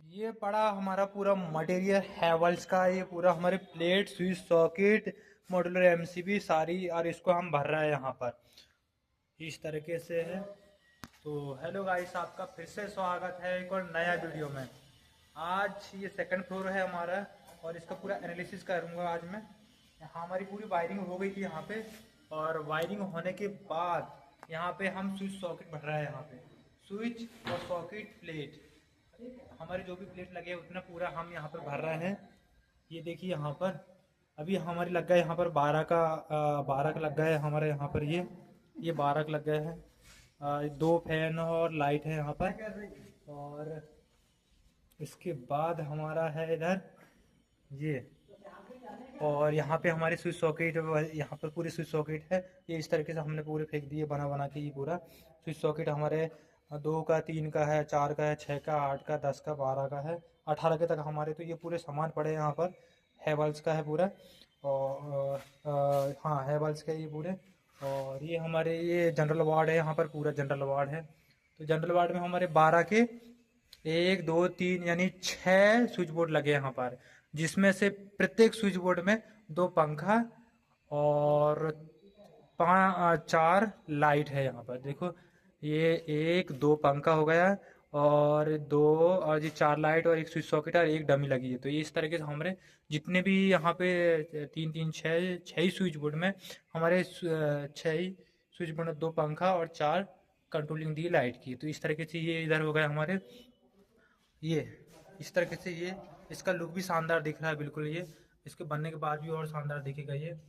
ये पड़ा हमारा पूरा मटेरियल हैवल्स का। ये पूरा हमारे plate, switch socket, modular MCB सारी, और इसको हम भर रहे हैं यहाँ पर इस तरीके से है। तो हेलो गाइस, आपका फिर से स्वागत है एक और नया वीडियो में। आज ये सेकंड फ्लोर है हमारा और इसका पूरा एनालिसिस करूँगा आज मैं। यहाँ हमारी पूरी वायरिंग हो गई थी यहाँ पे, और वायरिंग होने के बाद यहाँ पे हम स्विच सॉकेट भर रहे हैं। यहाँ पे स्विच और सॉकेट प्लेट, हमारे जो भी प्लेट लगे हैं उतना पूरा हम यहाँ पर भर रहे हैं। ये देखिए यहाँ पर अभी हमारी लग गए यहाँ पर 12 का लग गए हमारे यहाँ पर। ये 12 का लग गए हैं। दो फैन और लाइट है यहाँ पर। और इसके बाद हमारा है इधर ये, और यहाँ पे हमारे स्विच सॉकेट, यहाँ पर पूरी स्विच सॉकेट है। ये इस तरीके से हमने पूरे फेंक दिए बना बना के। ये पूरा स्विच सॉकेट हमारे 2 का, 3 का है, 4 का है, 6 का, 8 का, 10 का, 12 का है, 18 के तक हमारे। तो ये पूरे सामान पड़े हैं यहाँ पर। हैवल्स का है पूरा। और हाँ, हैवल्स का ये पूरे। और ये हमारे ये जनरल वार्ड है, यहाँ पर पूरा जनरल वार्ड है। तो जनरल वार्ड में हमारे 12 के 1 2 3 यानी 6 स्विच बोर्ड लगे हैं यहाँ पर, जिसमें से प्रत्येक स्विच बोर्ड में 2 पंखा और 4 लाइट है यहाँ पर। देखो, ये 1 2 पंखा हो गया, और 2 और ये 4 लाइट और एक स्विच सॉकेट और एक डमी लगी है। तो ये इस तरीके से हमारे जितने भी यहाँ पे 3 3 6 6 ही स्विच बोर्ड में हमारे 6 ही स्विच बोर्ड में 2 पंखा और 4 कंट्रोलिंग दी लाइट की। तो इस तरीके से ये इधर हो गए हमारे। ये इस तरीके से ये, इसका लुक भी शानदार दिख रहा है बिल्कुल। ये इसके बनने के बाद भी और शानदार दिखेगा ये।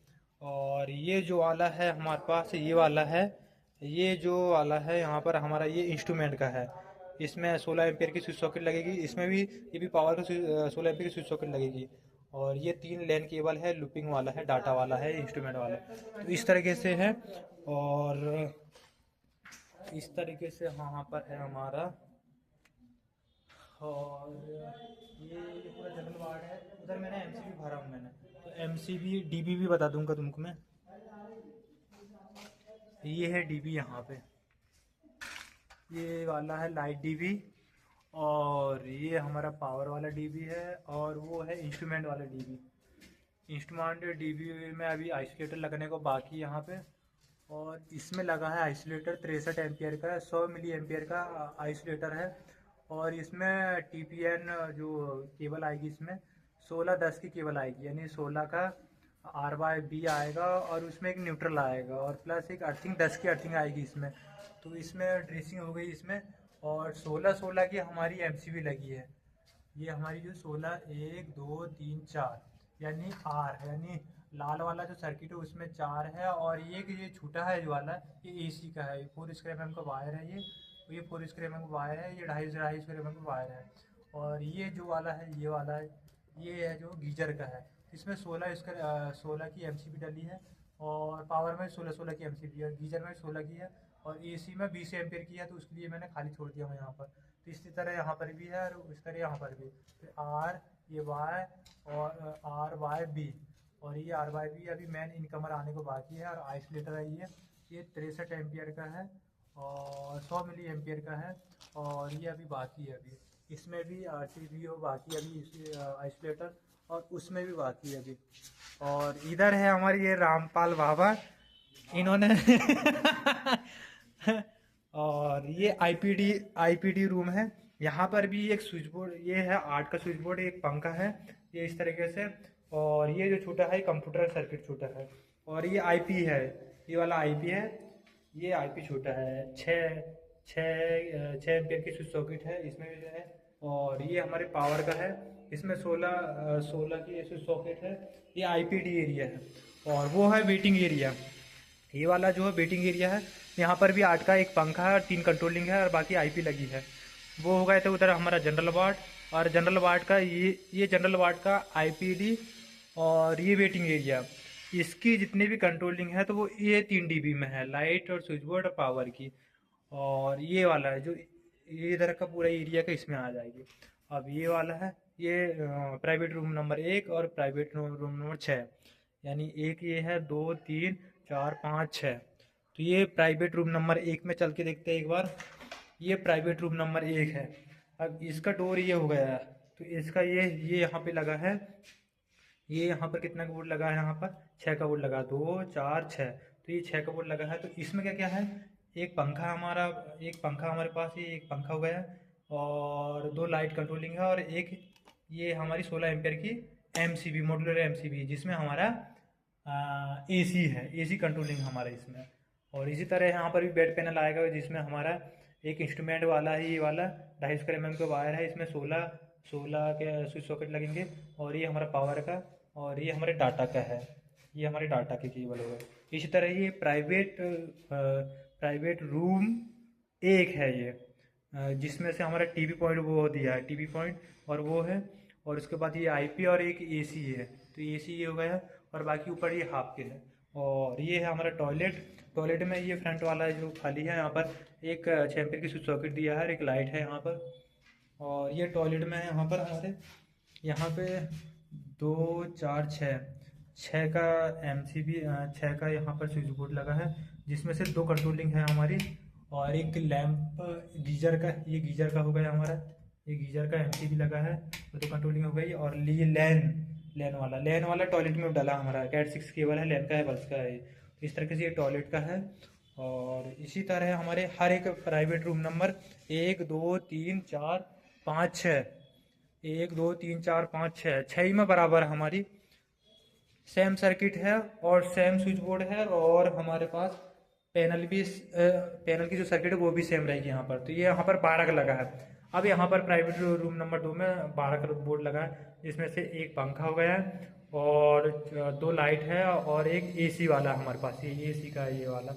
और ये जो वाला है हमारे पास, ये वाला है, ये जो वाला है यहाँ पर हमारा, ये इंस्ट्रूमेंट का है। इसमें 16 एम्पियर की स्विच सॉकेट लगेगी। इसमें भी ये भी पावर का 16 एम्पियर की स्विच सॉकेट लगेगी। और ये 3 लैन केबल है, लूपिंग वाला है, डाटा वाला है, इंस्ट्रूमेंट वाला। तो इस तरीके से है। और इस तरीके से वहाँ पर है हमारा। और ये पूरा जनरल वार्ड है। उधर मैंने एमसीबी भरा हूँ मैंने। तो एमसीबी डीबी भी बता दूंगा तुमको मैं। ये है डीबी यहाँ पे, ये वाला है लाइट डीबी। और ये हमारा पावर वाला डीबी है, और वो है इंस्ट्रूमेंट वाला डीबी। इंस्ट्रूमेंट डीबी में अभी आइसोलेटर लगने को बाकी है यहाँ पे। और इसमें लगा है आइसोलेटर 63 एम्पियर का, 100 मिली एम्पियर का आइसोलेटर है। और इसमें टीपीएन जो केबल आएगी, इसमें 16-10 की केबल आएगी, यानी 16 का R/B आएगा, और उसमें एक न्यूट्रल आएगा, और प्लस एक अर्थिंग 10 की अर्थिंग आएगी इसमें। तो इसमें ड्रेसिंग हो गई इसमें। और 16 की हमारी एमसीबी लगी है। ये हमारी जो 16 1 2 3 4 यानी आर, यानी लाल वाला जो सर्किट है उसमें 4 है। और ये छोटा है जो वाला, ये एसी का है। 4 स्क्वायर एम का वायर है ये 4 स्क्वायर एम का वायर है। ये 2.5 स्क्वायर एम का वायर है। और ये जो वाला है, ये वाला है, ये है जो गीजर का है। इसमें 16 की एमसीबी डली है। और पावर में 16 की एमसीबी है, गीजर में 16 की है, और एसी में 20 एम्पियर की है। तो उसके लिए मैंने खाली छोड़ दिया हूँ यहाँ पर। तो इसी तरह यहाँ पर भी है, और इस तरह यहाँ पर भी। तो आर, ये वाई, और R/B, और ये R/B अभी मेन इनकमर आने को बाकी है। और आइसोलेटर है ये 63 एम्पियर का है, और 100 मिली एम्पियर का है। और ये अभी बाकी है। अभी इसमें भी RTBO बाकी है अभी, आइसोलेटर, और उसमें भी बाकी है अभी। और इधर है हमारी ये रामपाल बाबा, इन्होंने और ये आईपीडी रूम है। यहाँ पर भी एक स्विच बोर्ड, ये है 8 का स्विच बोर्ड, एक पंखा है, ये इस तरीके से। और ये जो छोटा है कंप्यूटर सर्किट छोटा है। और ये आईपी है, ये वाला आईपी है, ये आईपी छोटा है। छः एम्पियर की स्विच सॉकेट है इसमें भी है। और ये हमारे पावर का है, इसमें 16 की स्विच सॉकेट है। ये आईपीडी एरिया है। और वो है वेटिंग एरिया, ये वाला जो है वेटिंग एरिया है। यहाँ पर भी 8 का एक पंखा है और 3 कंट्रोलिंग है, और बाकी आईपी लगी है। वो हो गए थे उधर हमारा जनरल वार्ड। और जनरल वार्ड का ये जनरल वार्ड का आईपीडी, और ये वेटिंग एरिया, इसकी जितनी भी कंट्रोलिंग है तो वो ये 3 डीबी में है, लाइट और स्विच बोर्ड और पावर की। और ये वाला है जो ये इधर का पूरा एरिया का इसमें आ जाएगी। अब ये वाला है, ये प्राइवेट रूम नंबर 1 और प्राइवेट रूम नंबर 6, यानी एक ये है, 2 3 4 5 6। तो ये प्राइवेट रूम नंबर 1 में चल के देखते हैं एक बार। ये प्राइवेट रूम नंबर 1 है। अब इसका डोर ये हो गया है, तो इसका ये यहाँ पे लगा है, ये यहाँ पर कितना का बोर्ड लगा है, यहाँ पर 6 का बोर्ड लगा, 2 4 6, तो ये 6 का बोर्ड लगा है। तो इसमें क्या क्या है, एक पंखा हमारा, एक पंखा हमारे पास, ये एक पंखा हो गया, और 2 लाइट कंट्रोलिंग है, और एक ये हमारी 16 एम्पियर की एमसीबी, मॉड्यूलर एमसीबी, जिसमें हमारा एसी है, एसी कंट्रोलिंग हमारा इसमें। और इसी तरह यहाँ पर भी बेड पैनल आएगा, जिसमें हमारा एक इंस्ट्रूमेंट वाला है, ये वाला 250 का वायर है, इसमें 16 के स्विच सॉकेट लगेंगे, और ये हमारा पावर का, और ये हमारे डाटा का है, ये हमारे डाटा के केबल हो गए। इसी तरह ये प्राइवेट रूम एक है ये, जिसमें से हमारा टीवी पॉइंट वो दिया है, टीवी पॉइंट और वो है, और उसके बाद ये आईपी और एक एसी है, तो एसी ये हो गया, और बाकी ऊपर ये हाफ के है। और ये है हमारा टॉयलेट में ये फ्रंट वाला है जो खाली है, यहाँ पर एक 6 एम्पीयर की स्विच सॉकेट दिया है, और एक लाइट है यहाँ पर। और ये टॉयलेट में है यहाँ पर हमारे, यहाँ पे 2 4 6 का एमसीबी, 6 का यहाँ पर स्विच बोर्ड लगा है, जिसमें से 2 कंट्रोलिंग है हमारी, और एक लैंप गीजर का, ये गीजर का हो गया हमारा, ये गीजर का एमसीबी लगा है, तो 2 कंट्रोलिंग हो गई। और ये लैन वाला टॉयलेट में डाला हमारा, कैट 6 केबल है, लैन का है, बल्ब का है, इस तरीके से ये टॉयलेट का है। और इसी तरह हमारे हर एक प्राइवेट रूम नंबर 1 2 3 4 5 6, 1 2 3 4 5 6, 6 में बराबर हमारी सेम सर्किट है, और सेम स्विच बोर्ड है, और हमारे पास पैनल भी, पैनल की जो सर्किट है वो भी सेम रहेगी यहाँ पर। तो ये यहाँ पर 12 का लगा है। अब यहाँ पर प्राइवेट रूम नंबर 2 में 12 का बोर्ड लगा है, जिसमें से एक पंखा हो गया है, और 2 लाइट है, और एक एसी वाला हमारे पास, ये एसी का, ये वाला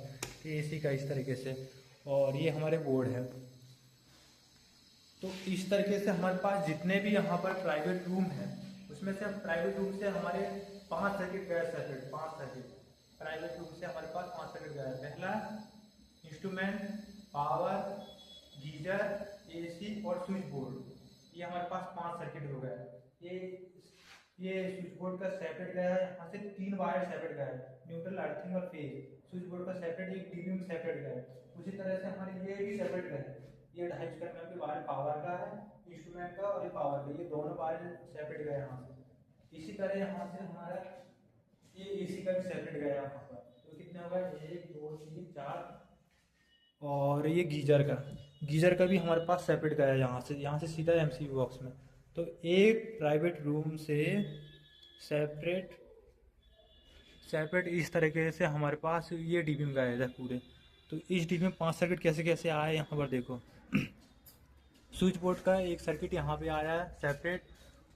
एसी का, इस तरीके से। और ये हमारे बोर्ड है। तो इस तरीके से हमारे पास जितने भी यहाँ पर प्राइवेट रूम है, उसमें से हम प्राइवेट रूम से हमारे 5 सर्किट गए, 5 सर्किट प्राइवेट रूम से हमारे पास 5 सर्किट गए। पहला इंस्ट्रूमेंट, पावर, गीजर, एसी और स्विच बोर्ड, ये हमारे पास 5 सर्किट हो गए। ये स्विच बोर्ड का सेपरेट गया है, यहाँ से 3 वायर सेपरेट गया है, न्यूट्रल, अर्थिंग और फेज। स्विच बोर्ड का सेपरेट, एक टीवी में सेपरेट गया है। उसी तरह से हमारे ये भी सेपरेट गए हैं, ये 250 mm के वायर पावर का है, इंस्ट्रूमेंट का और ये पावर का, ये दोनों वायर सेपरेट गए यहाँ से। इसी तरह यहाँ से हमारा ये एसी का भी सेपरेट गया यहाँ पर, तो कितने होगा, 1 2 3 4, और ये गीजर का भी हमारे पास सेपरेट गया है यहाँ से सीधा एमसीबी बॉक्स में। तो एक प्राइवेट रूम से सेपरेट इस तरीके से हमारे पास ये डीबी में गए थे पूरे। तो इस डीबी में 5 सर्किट कैसे कैसे आए यहाँ पर देखो। स्विच बोर्ड का एक सर्किट यहाँ पे आया है सेपरेट।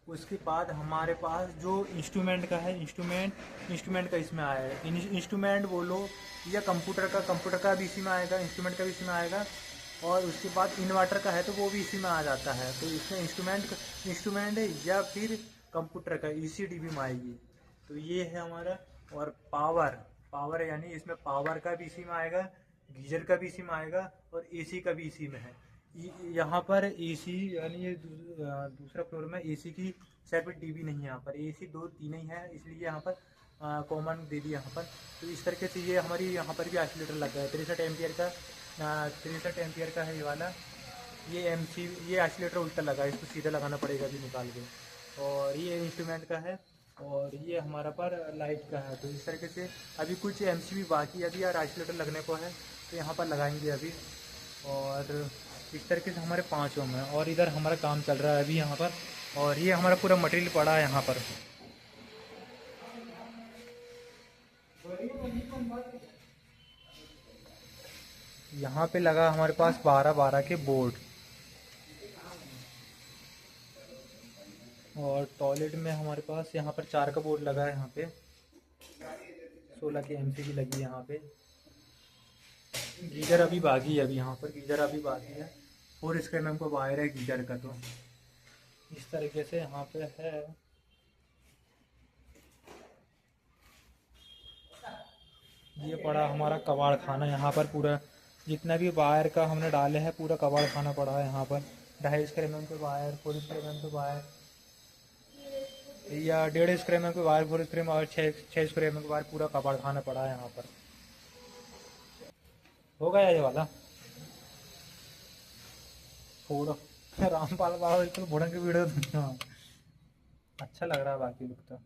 उसके बाद हमारे पास जो इंस्ट्रूमेंट का है, इंस्ट्रूमेंट का इसमें आया है। इंस्ट्रूमेंट बोलो या कंप्यूटर का भी इसी में आएगा, इंस्ट्रूमेंट का भी इसी में आएगा। और उसके बाद इन्वर्टर का है तो वो भी इसी में आ जाता है। तो इसमें इंस्ट्रूमेंट या फिर कंप्यूटर का इसी डीबी में आएगी। तो ये है हमारा। और पावर यानी इसमें पावर का भी इसी में आएगा, गीजर का भी इसी में आएगा और एसी का भी इसी में है। यहाँ पर एसी यानी ये दूसरा फ्लोर में एसी की सेपरेट डीबी नहीं है। यहाँ पर एसी 2 3 ही है, इसलिए यहाँ पर कॉमन दे दी यहाँ पर। तो इस तरीके से ये हमारी यहाँ पर भी आइसोलेटर लग गया है 63 एम्पियर का, 63 एम्पियर का है ये वाला। ये आइसोलेटर उल्टा लगा है, इसको सीधा लगाना पड़ेगा अभी निकाल के। और ये इंस्ट्रूमेंट का है और ये हमारा पर लाइट का है। तो इस तरीके से अभी कुछ एमसीबी बाकी अभी यार आइसोलेटर लगने को है, तो यहाँ पर लगाएंगे अभी। और इस तरीके से हमारे 5 रूम है और इधर हमारा काम चल रहा है अभी यहाँ पर। और ये हमारा पूरा मटेरियल पड़ा है यहाँ पर। यहाँ पे लगा हमारे पास 12 के बोर्ड। और टॉयलेट में हमारे पास यहाँ पर 4 का बोर्ड लगा है। यहाँ पे 16 की एमसीबी लगी है यहाँ पे। गीजर अभी बाकी है, अभी यहाँ पर गीजर अभी बाकी है। 4 स्क्वायर में हमको वायर है गीजर का। तो इस तरीके से यहाँ पे है। ये पड़ा हमारा कबाड़ खाना। यहाँ पर पूरा जितना भी वायर का हमने डाले हैं पूरा कबाड़ खाना पड़ा है यहाँ पर। 2.5 स्क्वायर mm पे वायर, 4 स्क्वायर mm पे वायर या 1.5 स्क्वायर mm पे वायर, 4 स्क्वायर mm और 6 स्क्वायर mm पे वायर, पूरा कबाड़ खाना पड़ा है यहाँ पर। हो गया ये वाला फोड़ो। रामपाल बाबा बिल्कुल भुड़ंग की वीडियो। हाँ, अच्छा लग रहा है बाकी लुक तो।